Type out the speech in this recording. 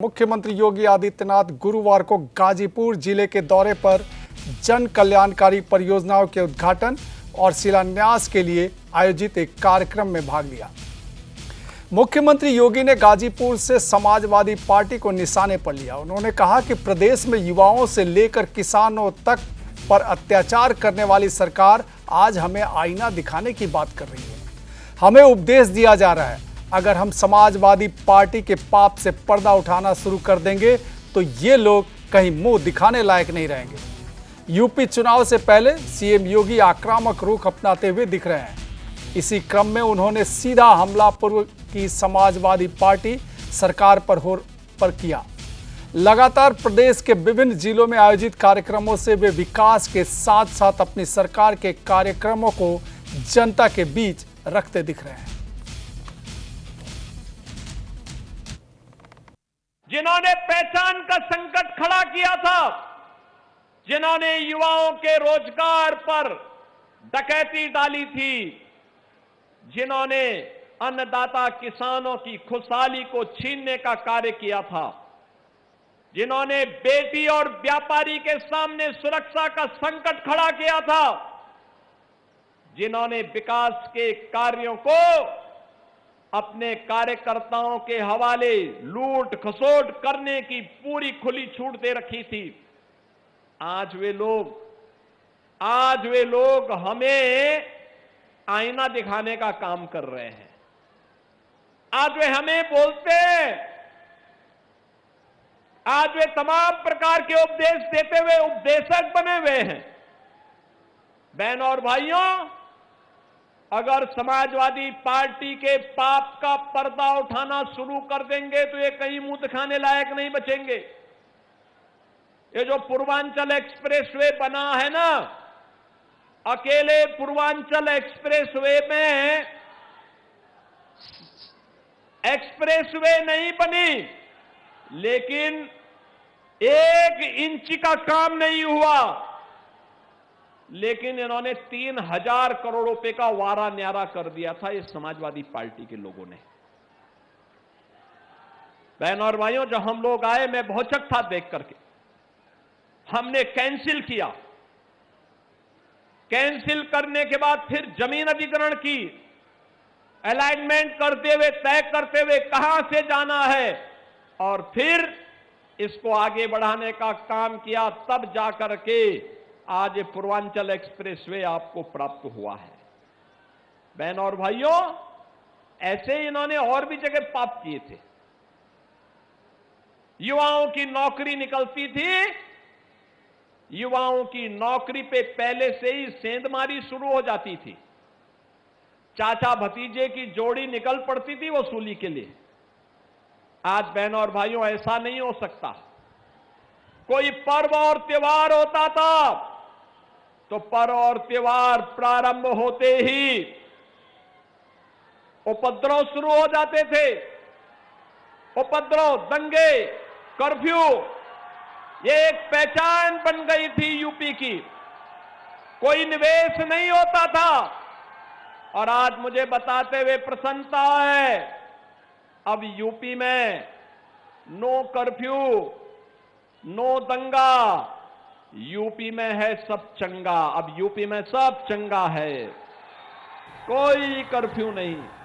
मुख्यमंत्री योगी आदित्यनाथ गुरुवार को गाजीपुर जिले के दौरे पर जन कल्याणकारी परियोजनाओं के उद्घाटन और शिलान्यास के लिए आयोजित एक कार्यक्रम में भाग लिया। मुख्यमंत्री योगी ने गाजीपुर से समाजवादी पार्टी को निशाने पर लिया। उन्होंने कहा कि प्रदेश में युवाओं से लेकर किसानों तक पर अत्याचार करने वाली सरकार आज हमें आईना दिखाने की बात कर रही है। हमें उपदेश दिया जा रहा है, अगर हम समाजवादी पार्टी के पाप से पर्दा उठाना शुरू कर देंगे तो ये लोग कहीं मुंह दिखाने लायक नहीं रहेंगे। यूपी चुनाव से पहले सीएम योगी आक्रामक रुख अपनाते हुए दिख रहे हैं। इसी क्रम में उन्होंने सीधा हमला पूर्व की समाजवादी पार्टी सरकार पर किया। लगातार प्रदेश के विभिन्न जिलों में आयोजित कार्यक्रमों से वे विकास के साथ साथ अपनी सरकार के कार्यक्रमों को जनता के बीच रखते दिख रहे हैं। जिन्होंने पहचान का संकट खड़ा किया था, जिन्होंने युवाओं के रोजगार पर डकैती डाली थी, जिन्होंने अन्नदाता किसानों की खुशहाली को छीनने का कार्य किया था, जिन्होंने बेटी और व्यापारी के सामने सुरक्षा का संकट खड़ा किया था, जिन्होंने विकास के कार्यों को अपने कार्यकर्ताओं के हवाले लूट खसोट करने की पूरी खुली छूट दे रखी थी, आज वे लोग हमें आईना दिखाने का काम कर रहे हैं। आज वे हमें बोलते हैं, आज वे तमाम प्रकार के उपदेश देते हुए उपदेशक बने हुए हैं। बहनों और भाइयों, अगर समाजवादी पार्टी के पाप का पर्दा उठाना शुरू कर देंगे तो ये कहीं मुंह दिखाने लायक नहीं बचेंगे। ये जो पूर्वांचल एक्सप्रेसवे बना है ना, अकेले पूर्वांचल एक्सप्रेसवे में एक्सप्रेसवे नहीं बनी, लेकिन 1 इंच का काम नहीं हुआ, लेकिन इन्होंने 3000 करोड़ रुपए का वारा न्यारा कर दिया था इस समाजवादी पार्टी के लोगों ने। बहनों और भाइयों, जब हम लोग आए मैं भौचक था देख करके। हमने कैंसिल किया, कैंसिल करने के बाद फिर जमीन अधिग्रहण की, अलाइनमेंट करते हुए तय करते हुए कहां से जाना है और फिर इसको आगे बढ़ाने का काम किया, तब जाकर के आज ये पूर्वांचल एक्सप्रेसवे आपको प्राप्त हुआ है। बहनों और भाइयों, ऐसे ही इन्होंने और भी जगह पाप किए थे। युवाओं की नौकरी निकलती थी, युवाओं की नौकरी पे पहले से ही सेंधमारी शुरू हो जाती थी। चाचा भतीजे की जोड़ी निकल पड़ती थी वसूली के लिए। आज बहनों और भाइयों, ऐसा नहीं हो सकता। कोई पर्व और त्योहार होता था तो पर्व और त्योहार प्रारंभ होते ही उपद्रव शुरू हो जाते थे। उपद्रव, दंगे, कर्फ्यू, ये एक पहचान बन गई थी यूपी की। कोई निवेश नहीं होता था। और आज मुझे बताते हुए प्रसन्नता है, अब यूपी में नो कर्फ्यू, नो दंगा, यूपी में है सब चंगा। अब यूपी में सब चंगा है, कोई कर्फ्यू नहीं।